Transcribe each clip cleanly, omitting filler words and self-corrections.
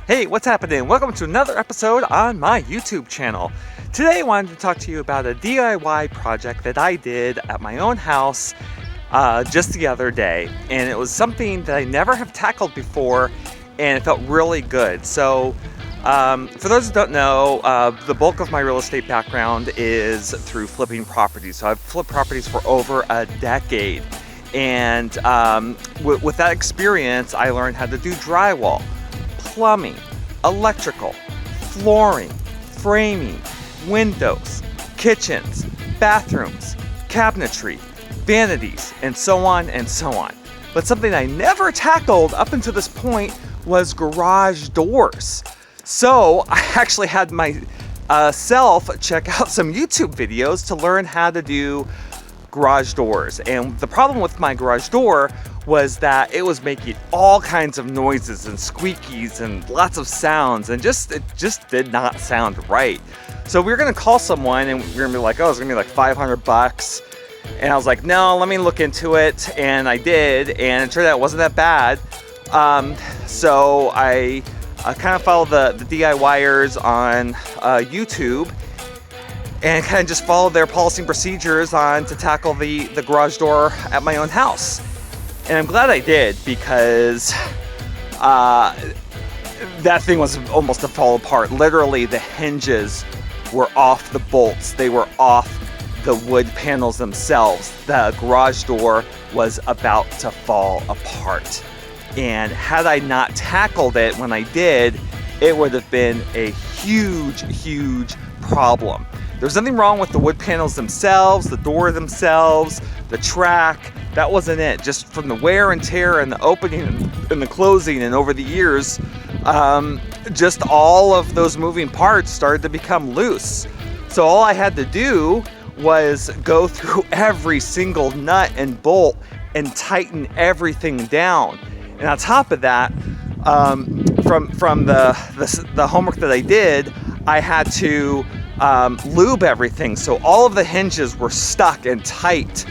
Hey, what's happening? Welcome to another episode on my YouTube channel. Today I wanted to talk to you about a DIY project that I did at my own house just the other day. And it was something that I never have tackled before, and it felt really good. So for those who don't know, the bulk of my real estate background is through flipping properties. So I've flipped properties for over a decade. And with that experience, I learned how to do drywall, plumbing, electrical, flooring, framing, windows, kitchens, bathrooms, cabinetry, vanities, and so on and so on. But something I never tackled up until this point was garage doors. So I actually had myself check out some YouTube videos to learn how to do garage doors. And the problem with my garage door was that it was making all kinds of noises and squeakies and lots of sounds, and it just did not sound right. So we were gonna call someone and we were gonna be like, oh, it's gonna be like $500. And I was like, no, let me look into it. And I did, and it turned out it wasn't that bad. So I kind of followed the DIYers on YouTube and kind of just followed their policy and procedures on to tackle the garage door at my own house. And I'm glad I did, because that thing was almost to fall apart. Literally, the hinges were off the bolts. They were off the wood panels themselves. The garage door was about to fall apart. And had I not tackled it when I did, it would have been a huge, huge problem. There's nothing wrong with the wood panels themselves, the door themselves, the track. That wasn't it. Just from the wear and tear and the opening and the closing, and over the years, just all of those moving parts started to become loose. So all I had to do was go through every single nut and bolt and tighten everything down. And on top of that, from the homework that I did, I had to lube everything. So all of the hinges were stuck and tight.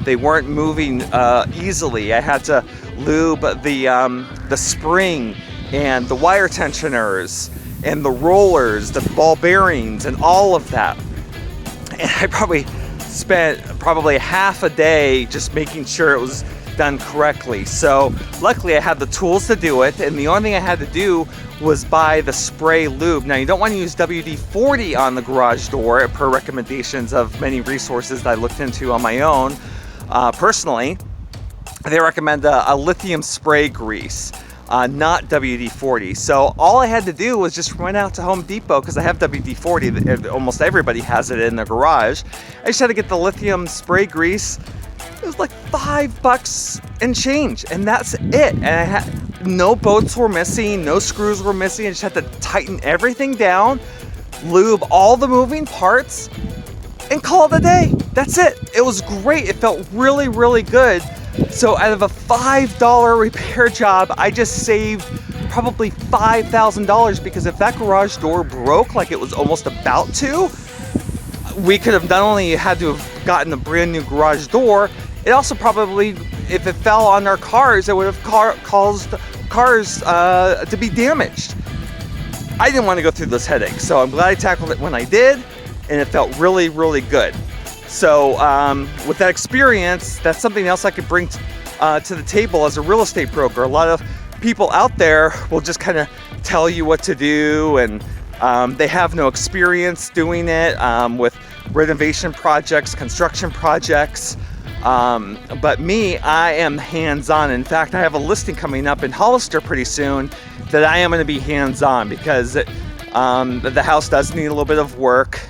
They weren't moving easily. I had to lube the spring and the wire tensioners and the rollers, the ball bearings, and all of that. And I probably spent half a day just making sure it was done correctly. So luckily I had the tools to do it, and the only thing I had to do was buy the spray lube. Now, you don't want to use WD-40 on the garage door per recommendations of many resources that I looked into on my own. Personally, they recommend a lithium spray grease, not WD-40. So all I had to do was just run out to Home Depot, because I have WD-40. Almost everybody has it in their garage. I just had to get the lithium spray grease. It was like $5 and change, and that's it. And I had no bolts were missing, no screws were missing. I just had to tighten everything down, lube all the moving parts, and call it a day. That's it. It was great. It felt really, really good. So out of a $5 repair job, I just saved probably $5,000, because if that garage door broke like it was almost about to, we could have not only had to have gotten a brand new garage door, it also probably, if it fell on our cars, it would have caused cars to be damaged. I didn't want to go through those headaches, so I'm glad I tackled it when I did, and it felt really, really good. So with that experience, that's something else I could bring to the table as a real estate broker. A lot of people out there will just kind of tell you what to do, and they have no experience doing it with renovation projects, construction projects. But me, I am hands-on. In fact, I have a listing coming up in Hollister pretty soon that I am going to be hands-on, because the house does need a little bit of work.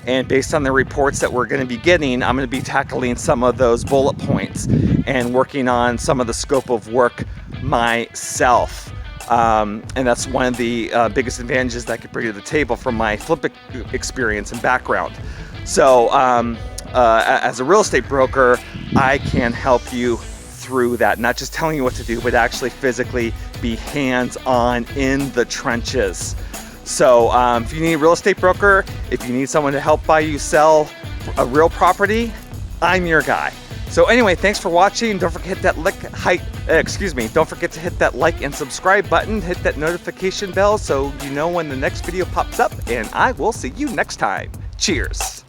And based on the reports that we're going to be getting, I'm going to be tackling some of those bullet points and working on some of the scope of work myself. And that's one of the biggest advantages that I could bring to the table from my flip experience and background. So as a real estate broker, I can help you through that. Not just telling you what to do, but actually physically be hands-on in the trenches. So if you need a real estate broker, if you need someone to help buy you sell a real property, I'm your guy. So anyway, thanks for watching. Don't forget that Excuse me, don't forget to hit that like and subscribe button, hit that notification bell so you know when the next video pops up, and I will see you next time. Cheers.